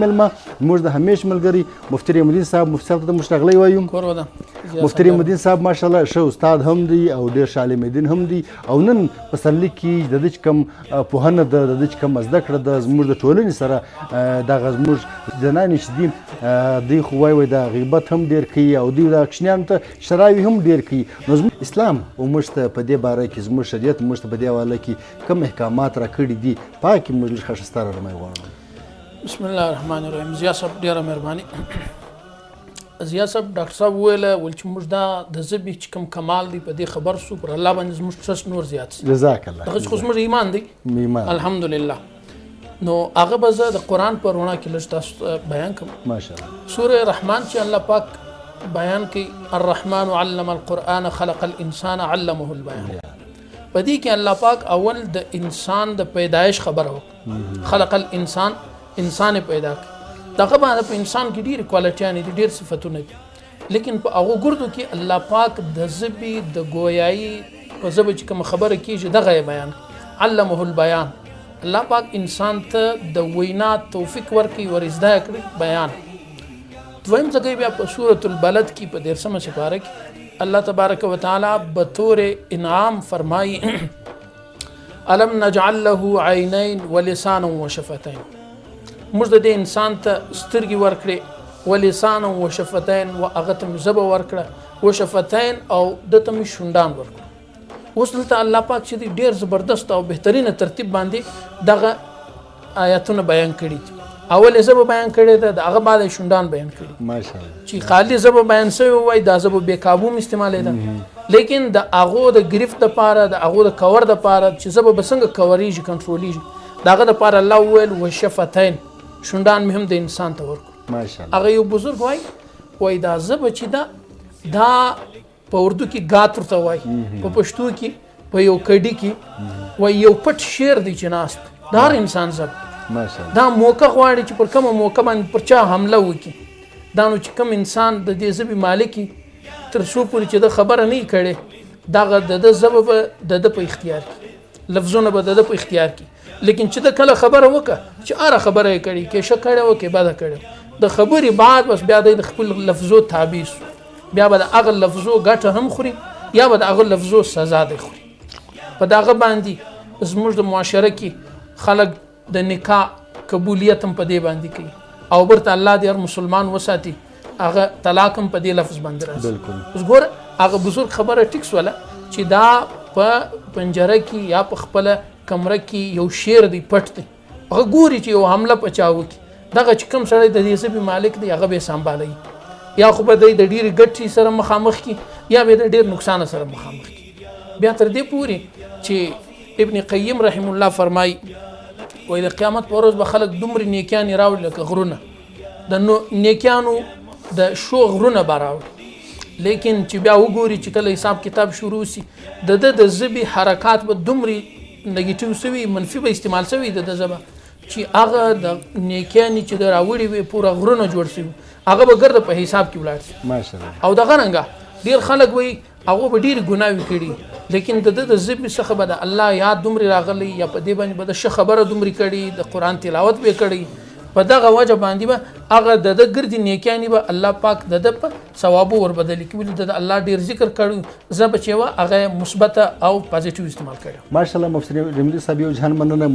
ملما موږ د همیش ملګری مفتي رحیم الدین صاحب مفتي صاحب ته موږ راغلی وایو. مفتي رحیم الدین صاحب ماشاءالله ښه استاد هم دی او ډېر ښه عالم دین هم دی او نن په پسرلي کې د ده چې کوم پوهنه ده د ده چې کوم زده کړه ده زموږ د ټولنې سره دغه زموږ زنانې چې دي دوی خو وایي د غیبت هم ډېر کوي او دوی د کوچنیانو ته شراوي هم ډېر کوي. نو زموږ اسلام او موږ ته په دې باره کې زموږ شریعت موږ ته په دې حواله کې کوم احکامات راکړي دي په هغه کې موږ لږ ښه ښه رمی غواړو. بسم الله الرحمن الرحیم. ضیا صاحب ډېره مهرباني. ضیا صاحب ډاکټر صاحب وویله چې موږ دا د ژبې چې کوم کمال دی په دې خبر سو پر الله باندې زموږ ټرسټ نور زیات سي. جزاک الله. دغه خو زموږ ایمان دی الحمدلله. نو هغه به زه د قرآن په رڼا کې لږ تاسو بیان کوم. ماشاءالله سوره رحمان چې الله پاک بیان کوي الرحمن علم القرآن خلق الانسان علمه البیان. په دې کې الله پاک اول د انسان د پیدایش خبره وکړه. خلق الانسان انسان پیدا کړ. دغه باندې په انسان کې ډېرې کوالټیانې دي ډېر صفتونه دي لیکن په هغو ګردو کې الله پاک د ژبې د ګویایي په ژبه چې کومه خبره کېږي دغه یې بیان علمه البیان. الله پاک انسان ته د وینا توفیق ورکوي ور زده کړي بیان. دویم ځای بیا په سورة البلد کې په 13 سپاره کې الله تبارک وتعالی بطور انعام فرمایي الم نجعل له عینین ولسانا وشفتین. موږ د دې انسان ته سترګې ورکړې ولسانا وشفتین و هغه ته مې ژبه ورکړه وشفتین او ده ته مې شونډان ورکړو. اوس دلته الله پاک چې دی ډېر زبردست او بهترینه ترتیب باندې دغه آیاتونه بیان کړي دي. اول یې ژبه بیان کړې ده د هغه بعد یې شونډان بیان کړي ماشاءالله چې خالي ژبه بیان شوې وای دا ژبه بې کابو هم استعمالېده لیکن د هغو د ګرفت دپاره د هغو د کور دپاره چې ژبه به څنګه کوریږي کنټرولیږي د هغه دپاره الله وویل وشفتین شونډان مې هم د انسان ته ورکړو ماشاءالله. هغه یو بزرګ وای دا ژبه چې دا په اردو کې ګات ورته وای په پښتو کې په یو کډي کې وای یو پټ شعر دی چې ناست د هر انسان ژبه ماشاءالله. دا موقع غواړي چې پر کومه موقع باندې پر چا حمله وکړي دا نو چې کوم انسان د دې ژبې مالک تر څو پورې چې د خبره نه کړي دغه د ژبه به د په اختیار کې لفظونه به د په اختیار کې لیکن چې د کله خبره وکړه چې اره خبره یې کړي کې ښه کړې وه کې بده کړې د خبرې بعد بس بیا د خپل لفظو تابع سو بیا به د هغه لفظو ګټه هم خوري یا به د هغه لفظو سزا دی خوري. په دغه باندې زموږ د معاشره کې خلک د نکاح قبولیت هم په دې باندې کوي او برته الله دې هر مسلمان وساتي هغه طلاق هم په دې لفظ باندې راځي. اوس ګوره هغه بزرګ خبره ټیک سوله چې دا په پنجره کې یا په خپله کمره کې یو شعر دی پټ دی هغه ګوري چې یو حمله په چا وکړي دغه چې کوم سړی د دې ژبې مالک دی هغه به یې سنبالوي یا خو به دی د ډېرې ګټې سره مخامخ کړي یا به د ډېر نقصان سره مخامخ کړي. بیا تر دې پورې چې ابن قیم رحم الله فرمایي وایي د قیامت په ورځ به خلک دومره نیکیانې راوړي لکه غرونه د نیکیانو د شو غرونه به راوړي لیکن چې بیا وګوري چې کله حساب کتاب شروع سي د ژبې حرکات به دومره نګیټیو سوي منفي به استعمال سوي د ژبه چې هغه د نیکیانې چې د راوړي وي پوره غرونه جوړ سوي هغه به ګرده په حساب کې ولاړ شي ماشاءالله. او دغه رنګه ډېر خلک وایي هغه به ډېرې ګناوې کړي لیکن د ژبې څخه به د الله یاد دومره راغلی یا په دې باندې به د ښه خبره دومره کړي د قرآن تلاوت به کړي په دغه وجه باندې به هغه د ګردې نیکیانې به الله پاک د ده په ثوابو وربدلي کړي د الله ډېر ذکر کړي ژبه چې وه هغه مثبته او پازیټیو استعمال کړي ماشاءالله. مفتي رحیم الدین صاحب یو جهان مننه.